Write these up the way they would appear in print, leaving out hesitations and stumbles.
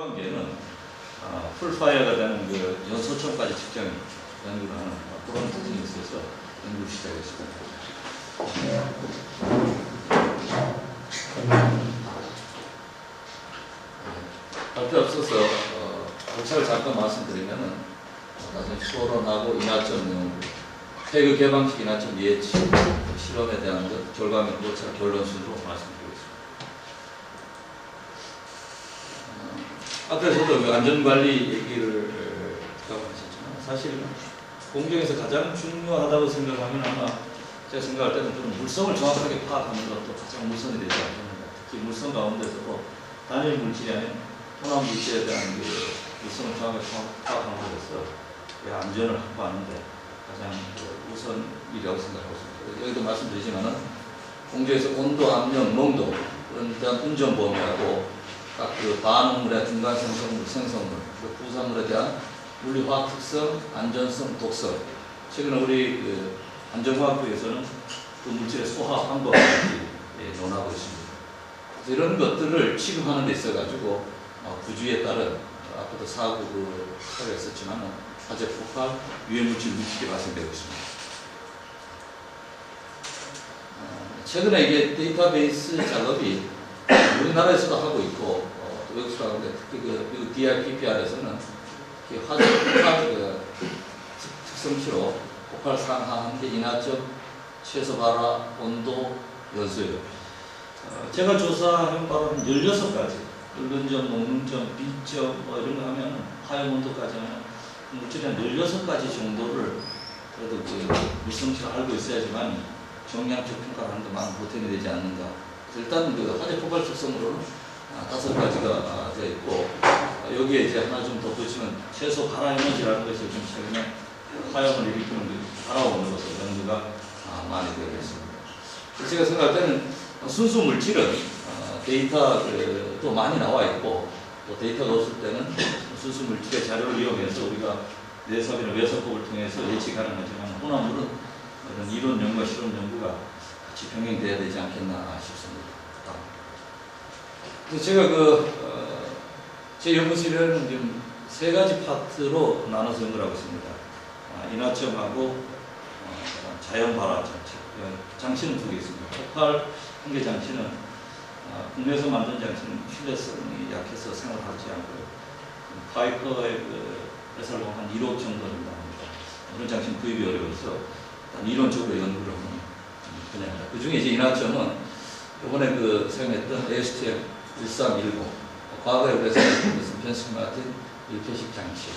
개방계는 풀파이어가 되는 그 연소점까지 측정 연구를 하는 그런 특징이 있어서 연구를 시작했습니다. 발표 앞서서 고찰을 잠깐 말씀드리면은 나중에 수어론하고 인하점 연구, 폐그 개방식 인하점 예측, 실험에 대한 것, 결과물 고찰 결론 순으로 말씀드리겠습니다. 앞에서도 그 안전관리 얘기를 하셨지만 사실 공정에서 가장 중요하다고 생각하면 아마 제가 생각할 때는 좀 물성을 정확하게 파악하는 것도 가장 우선이 되지 않습니다. 특히 물성 가운데서도 단일 물질이 아닌 혼합 물질에 대한 그 물성을 정확하게 파악하는 것에서 안전을 확보하는데 가장 우선이라고 생각하고 있습니다. 여기도 말씀드리지만은 공정에서 온도, 압력, 농도 그런 대한 운전 범위하고 각 그 반응물의 중간 생성물, 생성물, 부산물에 대한 물리화학 특성, 안전성, 독성. 최근에 우리 그 안전화학부에서는 그 물질의 소화 방법까지 논하고 있습니다. 그래서 이런 것들을 취급하는 데 있어가지고 부주의에 따른 아까도 사고 그 사례가 있었지만 화재 폭발, 유해물질 위축이 발생되고 있습니다. 최근에 이게 데이터베이스 작업이 우리나라에서도 하고 있고 외국에서도 하는데 특히 그 미국 DRPPR에서는 화재 폭발 특성치로 폭발 상하한계, 인하점, 최소 발화, 온도, 연소율. 제가 조사한 바로는 16가지. 끓는점, 녹는점, B점 이런 거 하면 화염 온도까지 하면 물질이 한 16가지 정도를 그래도 그 물성치를 알고 있어야지만 정량적 평가를 하는 데 많은 보탬이 되지 않는가. 일단 그 화재 폭발 특성으로는 5가지가 되어 있고 여기에 이제 하나 좀 덧붙이면 최소 발화 에너지라는 것이 좀 최근에 화염을 일으키는 발화원으로서 연구가 많이 되어 있습니다. 제가 생각할 때는 순수 물질은 데이터도 많이 나와 있고 또 데이터가 없을 때는 순수 물질의 자료를 이용해서 우리가 내석이나 외석법을 통해서 예측 가능하지만 혼합물은 이런 이론 연구와 실험 연구가 같이 병행돼야 되지 않겠나 싶습니다. 그래서 제가 제 연구실에는 지금 3가지 파트로 나눠서 연구를 하고 있습니다. 인하점하고 자연 발화 장치는 2개 있습니다. 폭발 한계 장치는 국내에서 만든 장치는 신뢰성이 약해서 생활하지 않고요. 파이퍼의 회사를 한 1억 정도 된답니다. 이런 장치는 구입이 어려워서 이론적으로 연구를 하는 분야입니다. 그 중에 이제 인하점은 이번에 사용했던 ASTM 1310 과거에 우리가 사용했던 것은 변식 마틴 1표식 장치.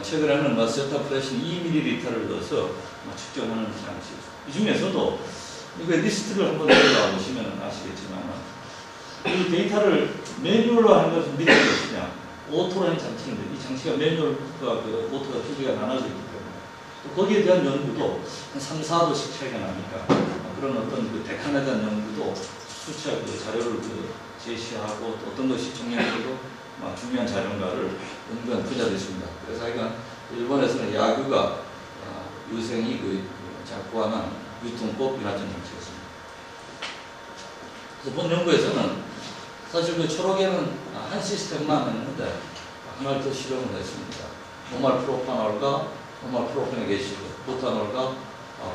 최근에는 세타 플래시 2ml를 넣어서 측정하는 장치. 이 중에서도 이거 리스트를 한번 내려가 보시면 아시겠지만 이 데이터를 매뉴얼로 하는 것은 밑에 있으냐 오토로 하는 장치인데 이 장치가 매뉴얼과 오토가 2개가 나눠져 있기 때문에 또 거기에 대한 연구도 한 3, 4도씩 차이가 나니까 그런 어떤 데칸에 대한 연구도 수차 자료를 제시하고 또 어떤 것이 정량적으로 중요한 자료인가를 연구한 분야도 있습니다. 그래서 하여간 일본에서는 야구가 유생이 잘 구하는 유통법 인하점 장치였습니다. 그래서 본 연구에서는 사실 초록에는 한 시스템만 했는데 하나를 더 실험을 했습니다. 노말 프로파놀과 노말 프로페놀 게시드, 부타놀과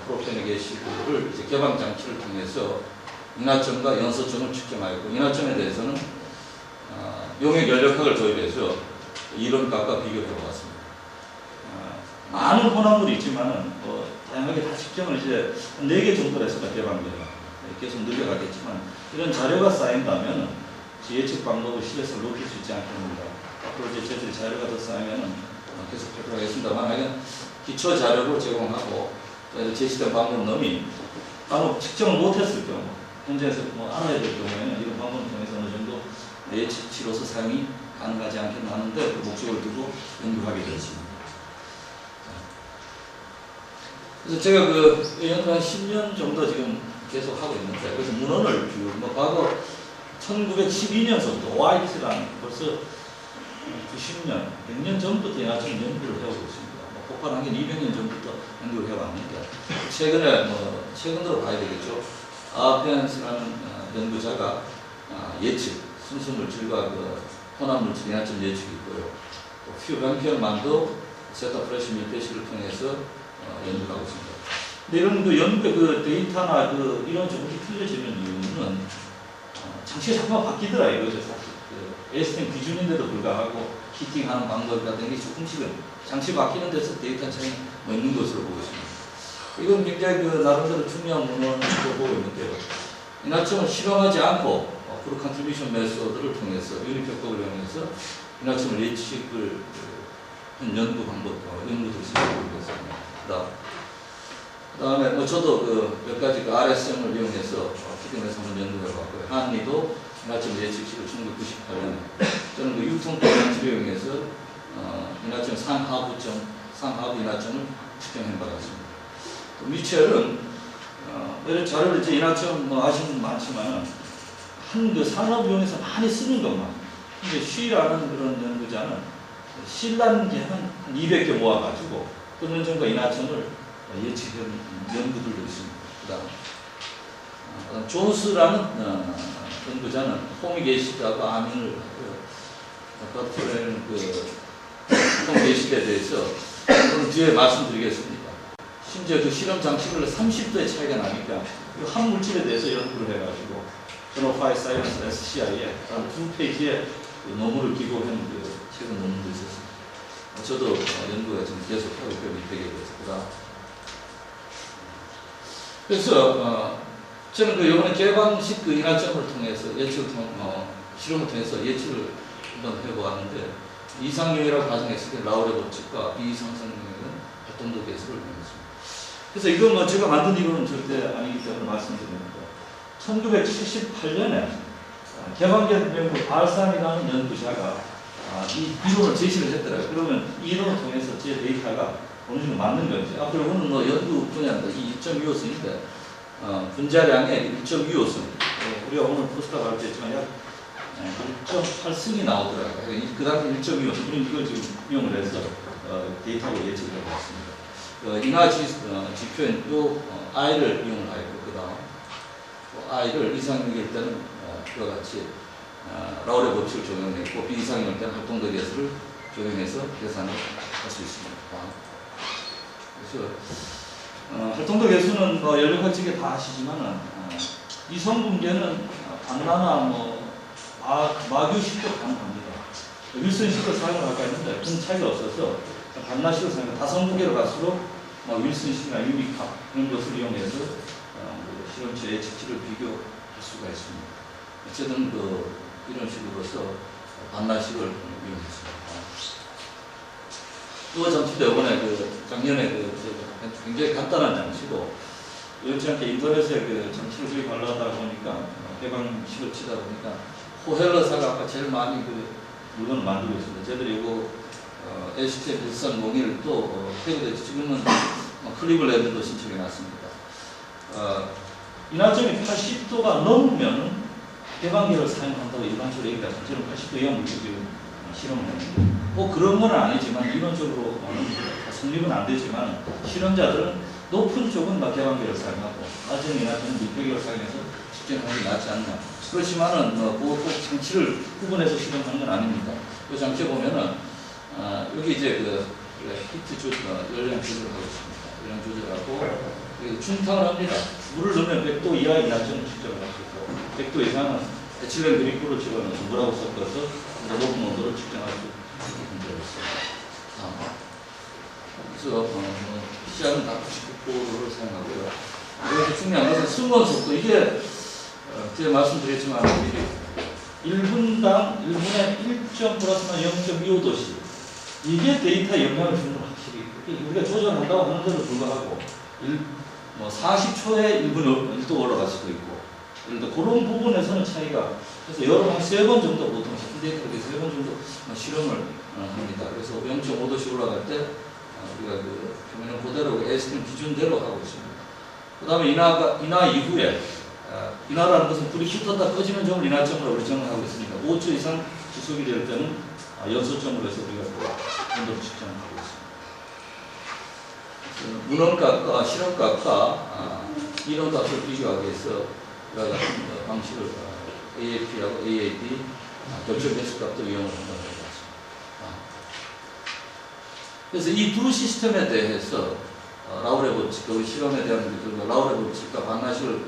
프로페놀 게시드를 이제 개방 장치를 통해서 인하점과 연소점을 측정하였고 인하점에 대해서는 용액 연력학을 도입해서 이론값과 비교해 보았습니다. 많은 혼합물이 있지만은 다양하게 다 측정을 이제 4개 정도로 해서 개방되라. 계속 늘려가겠지만 이런 자료가 쌓인다면 예측 방법의 신뢰성을 높일 수 있지 않겠는가. 앞으로 이제 저희들이 자료가 더 쌓이면은 계속 발표하겠습니다만 기초 자료를 제공하고 제시된 방법론이 바로 측정을 못했을 경우 현재에서 알아야 될 경우에는 이런 방법을 통해서 어느 정도 예측치로서 사용이 가능하지 않겠나 하는데 그 목적을 두고 연구하게 되었습니다. 그래서 제가 연구 한 10년 정도 지금 계속 하고 있는데 그래서 문헌을 과거 1912년서부터 OIT라는 벌써 90년, 100년 전부터 인하점 연구를 해오고 있습니다. 폭발 한게 200년 전부터 연구를 해왔는데 최근으로 봐야 되겠죠. 아펜스라는 연구자가 예측 순수 물질과 혼합 물질 인화점 예측이 있고요. 또 퓨변경만도 세타 프레시 밀폐식을 통해서 연구하고 있습니다. 근데 이런 그 연구 그 데이터나 그 이런 조금이 틀려지는 이유는 장치가 자꾸만 바뀌더라 이거죠. 사실 그 ASTM 기준인데도 불구하고 히팅하는 방법이라든지 조금씩은 장치 바뀌는 데서 데이터 차이가 있는 것으로 보고 있습니다. 이건 굉장히 그 나름대로 중요한 문헌으로 보고 있는데요. 인화점을 실험하지 않고 프로 컨트리뷰션 메소드를 통해서 유니평법을 이용해서 인화점을 예측을 한 연구 방법, 연구들을 시작하고 있습니다. 그 다음에 뭐 저도 그 몇 가지 그 RSM을 이용해서 피딩에서 한번 연구해 봤고요. 한리도 인화점 예측식을 1998년에 저는 그 유통법 장치를 이용해서 인화점 상하부 인화점을 측정해 받았습니다. 또 미첼은 이런 자료를 이제 인화점 뭐 아시는 분 많지만 한 그 산업용에서 많이 쓰는 것만. 근데 쉬라는 그런 연구자는 실난 게 한 200개 모아가지고 어느 정도 인화점을 예측한 연구들도 있습니다. 그다음 존스라는 연구자는 호미게이시드하고 아민을 버터라는 그 호미게이시드에 대해서 오늘 뒤에 말씀드리겠습니다. 심지어 그 실험 장치별로 30도의 차이가 나니까 한 물질에 대해서 연구를 해가지고 저널 사이언스 SCI에 한 2페이지에 논문을 기고한 그 최근 논문도 있었습니다. 저도 연구가 지금 계속하고 있고요. 미백에 대해서. 그래서 저는 그 이번에 개방식 그 인화점을 통해서 실험을 통해서 예측을 한번 해보았는데 이상용이라고 가정했을 때 라우레 법칙과 비이상성용은 활동도 계수를 해봤습니다. 그래서 이건 뭐 제가 만든 이론은 절대 아니기 때문에 말씀드립니다. 1978년에 개방된 연구 발산이라는 연구자가 이 이론을 제시를 했더라고요. 그러면 이 이론을 통해서 제 데이터가 어느 정도 맞는 건지. 그리고는 뭐 연구 분야입니다. 이 1.25호수인데 분자량의 1.25호수. 우리가 오늘 포스터 발표했지만 약 1.8승이 나오더라고요. 그 당시 1.25호수. 우리는 이걸 지금 이용을 해서 데이터로 예측을 해봤습니다. 인화 지표인 요 I를 이용을 하고 그 다음 I를 이상형일 때는 그와 같이 라우레 법칙을 적용했고 비이상형일 때는 활동도 계수를 적용해서 계산을 할 수 있습니다. 그래서 활동도 계수는 뭐 연료 관측에 다 아시지만은 이성분계는 반나나 뭐 마규식도 가능합니다. 윌슨식을 사용을 할까 했는데 큰 차이가 없어서 반나식을 사용해 다성분계로 갈수록 윌슨식이나 유비캅 그런 것을 이용해서 실험체 예측치를 비교할 수가 있습니다. 어쨌든 이런 식으로서 반나식을 이용했습니다. 이 장치도 이번에 작년에 굉장히 간단한 장치고 여러분한테 인터넷에 장치를 구입하려다 보니까 개방식을 치다 보니까 호헬러사가 아까 제일 많이 물건을 만들고 있습니다. 저희들이 이거 ST1301 또 태그됐죠. 지금은 클리블랜드도 신청해 놨습니다. 인화점이 80도가 넘으면 개방기를 사용한다고 일반적으로 얘기하죠. 저는 80도 이하 물질을 실험을 했는데 그런 건 아니지만 이론적으로 성립은 안 되지만 실험자들은 높은 쪽은 개방기를 사용하고 낮은 인화점은 밀폐기를 사용해서 측정하는 게 낫지 않나. 그렇지만은 꼭 장치를 구분해서 실험하는 건 아닙니다. 이 장치에 보면은 여기 이제 히트 열량 조절을 하고 있습니다. 열량 조절하고 중탕을 합니다. 물을 넣으면 100도 이하 인화점을 측정을 할 수 있고 100도 이상은 에틸렌 그리코를 집어넣어서 물하고 섞어서 높은 온도를 측정할 수 있게 있습니다. 그래서 PCR은 다 99%를 사용하고요. 여기서 중요한 것은 승무원 속도. 이게 제가 말씀드렸지만 1분당 1분에 1점 플러스나 0.25도씩 이게 데이터 영향을 주는 건 확실히 우리가 조절한다고 하는데도 불구하고 40초에 1도 올라갈 수도 있고 예를 들어 그런 부분에서는 차이가 그래서 여러 번 3번 정도 보통 데이터를 3번 정도 실험을 합니다. 그래서 0.5도씩 올라갈 때 우리가 표면을 그대로 STM 기준대로 하고 있습니다. 그 다음에 인화 이후에 인화라는 것은 불이 켰다 꺼지는 점을 인화점으로 우리 정하고 있으니까 5초 이상 지속이 될 때는 연소점으로 해서 우리가 온도를 측정하고 있습니다. 문헌값과 실험값과 이론 값을 비교하기 위해서 이와 같은 방식을 AAP하고 AAD, 결정 배수값도 이용을 한다고 했습니다. 그래서 이 두 시스템에 대해서 라우레 법칙, 그 실험에 대한 라우레 법칙과 반나식을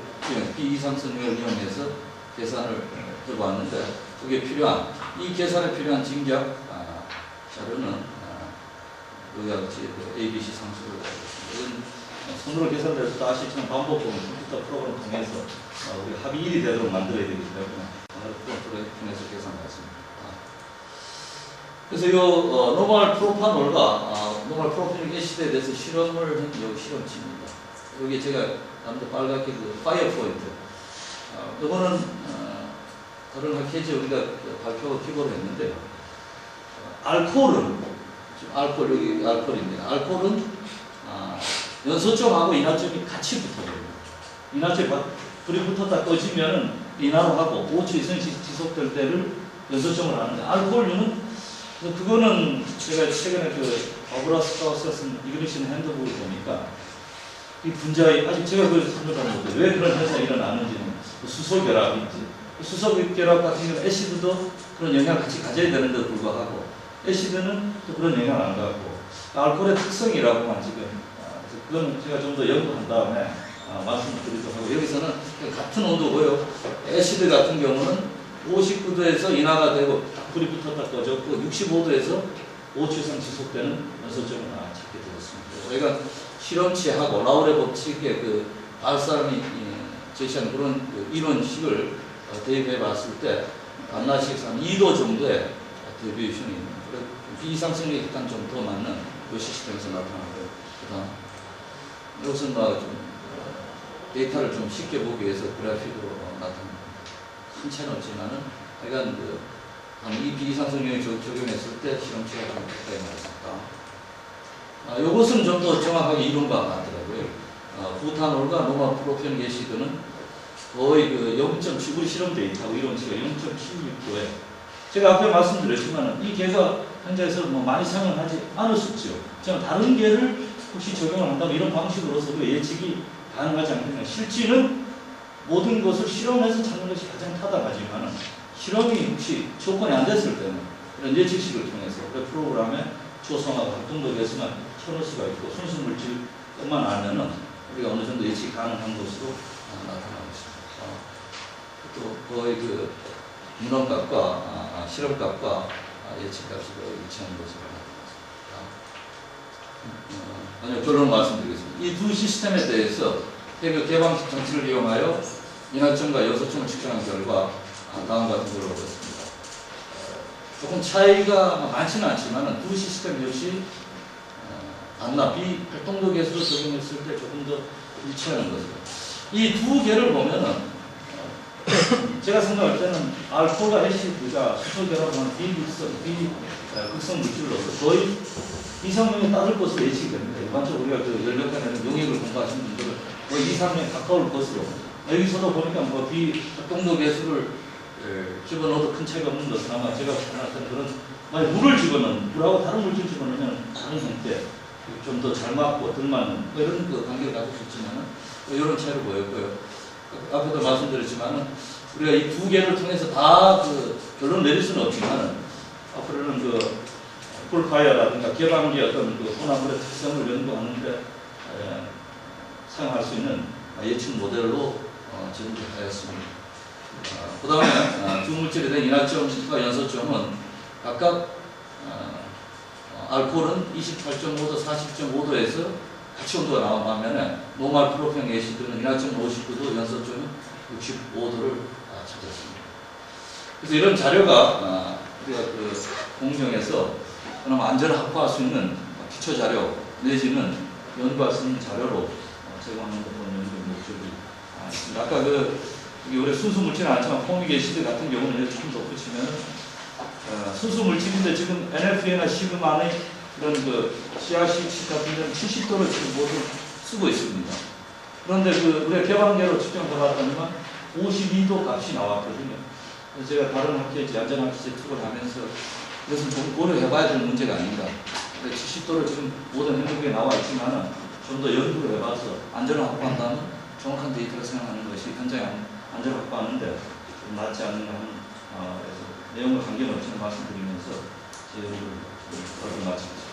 비이상성률을 이용해서 계산을 해보았는데, 그게 필요한, 이 계산에 필요한 징작 자료는 여기와 같이 ABC 상수를 이건 손으로 계산을 해서 다시 반복하면 컴퓨터 프로그램을 통해서 우리 합의 1이 되도록 만들어야 되기 때문에 프로그램을 통해서 계산했습니다. 그래서 이 노멀 프로파놀과 노멀 프로피닉 애시드에 대해서 실험을 한 여기 실험치입니다. 여기 제가 남도 빨갛게 그 파이어 포인트. 이거는 다른 학회지 우리가 발표 기고를 했는데요. 알코올은 지금 알코올 여기 알코올입니다. 알코올은 연소점하고 인화점이 같이 붙어버립니다. 인화점이 불이 붙었다 꺼지면은 인화로 하고 5초 이상 지속될 때를 연소점을 하는데, 알코올류는 그거는 제가 최근에 그 바브라스카우스가 쓴 이그니션 핸드북을 보니까 이 분자의 아직 제가 그걸 설명을 못해요. 왜 그런 현상이 일어나는지는 수소 결합인지, 수소 결합 같은 경우는 애시드도 그런 영향을 같이 가져야 되는데도 불구하고 애시드는 또 그런 영향을 안 갖고 알코올의 특성이라고만 지금 그건 제가 좀 더 연구한 다음에 말씀을 드리도록 하고, 여기서는 같은 온도고요. 애시드 같은 경우는 59도에서 인화가 되고 불이 붙었다 꺼졌고 65도에서 5초 이상 지속되는 연소점을 찾게 되었습니다. 저희가 실험치하고 라우레 법칙의 그 알사람이 제시한 그런 그 이론식을 대입해 봤을 때 반나식에서 한 2도 정도의 데비에이션이 있는, 비이상성력이 약간 좀 더 맞는 그 시스템에서 나타나고요. 그다음 이것은 좀 데이터를 좀 쉽게 보기 위해서 그래픽으로 나타납니다. 큰 차이는 없지만은 하여간 이 비이상성력을 적용했을 때 실험치가 좀 가까이 나왔습니다. 이것은 좀 더 정확하게 이론과 같더라고요. 부탄올과 노멀 프로피닉 애시드는 거의 그 0.7, 우리 실험 데이터하고 이론치가 0.76도에, 제가 앞에 말씀드렸지만 이 개가 현재에서 많이 사용하지 않을 수 있죠. 다른 개를 혹시 적용을 한다면 이런 방식으로서도 예측이 가능하지 않겠냐. 실제는 모든 것을 실험해서 찾는 것이 가장 타당하지만 실험이 혹시 조건이 안 됐을 때는 이런 예측식을 통해서 프로그램의 조성하고 활동도 개수만 쳐놓을 수가 있고 순수 물질뿐만 아니면 우리가 어느 정도 예측이 가능한 것으로 나타나고 있습니다. 또 거의 그 민원값과 실험값과 예측값이 일치하는 것으로 나타났습니다. 아니요, 결론을 말씀드리겠습니다. 이 두 시스템에 대해서 해외 개방식 장치를 이용하여 인화점과 연소점을 측정한 결과 다음과 같은 결과를 얻었습니다. 조금 차이가 많지는 않지만 두 시스템 역시 안나 비활동도 개수로 적용했을 때 조금 더 일치하는 것이죠. 이 두 개를 보면은 제가 생각할 때는 알코올과 애시드가 수소 결합하는 비극성 물질로서 거의 이상용에 따를 것으로 예측이 됩니다. 일반적으로 우리가 그 연력간에는 용액을 공부하시는 분들은 거의 이상용에 가까울 것으로, 여기서도 보니까 비활동도 개수를 집어넣어도 큰 차이가 없는 것은 아마 제가 생각하는 그런, 만약 물을 집어넣는, 물하고 다른 물질 집어넣으면 다른 형태, 좀 더 잘 맞고 덜 맞는 이런 그 관계를 가질 수 있지만 이런 차이를 보였고요. 앞에도 말씀드렸지만 우리가 이 두 개를 통해서 다 그 결론 내릴 수는 없지만 앞으로는 그 풀파이어라든가 개방기 어떤 그 혼합물의 특성을 연구하는데 사용할 수 있는 예측 모델로 전개하였습니다. 그 다음에 두 물질에 대한 인화점과 연소점은 각각 알코올은 28.5도, 40.5도에서 같이 온도가 나온 반면에 노멀 프로피닉 애시드는 인화점 59도, 연소점은 65도를 찾았습니다. 그래서 이런 자료가 우리가 그 공정에서 그나마 안전을 확보할 수 있는 기초 자료 내지는 연구할 수 있는 자료로 제공하는 것 보는 목적이 있습니다. 아까 우리 순수 물질은 아니지만 포믹 애시드 같은 경우는 여기 조금 덧붙이면 순수 물질인데 지금 NFA나 시그마의 그런 그 CRC 같은 경우는 70도를 지금 모두 쓰고 있습니다. 그런데 우리가 개방계로 측정해봤더니만 52도 값이 나왔거든요. 그래서 제가 다른 학회에 안전학회 투를 하면서 이것은 좀 고려해봐야 될 문제가 아닌가. 70도를 지금 모든 행동에 나와 있지만 좀 더 연구를 해봐서 안전을 확보한다면 정확한 데이터를 사용하는 것이 현장에 안전을 확보하는데 좀 낫지 않는가 하는 내용과 관계는 없지만 말씀드리면서 제 여러분 마치겠습니다.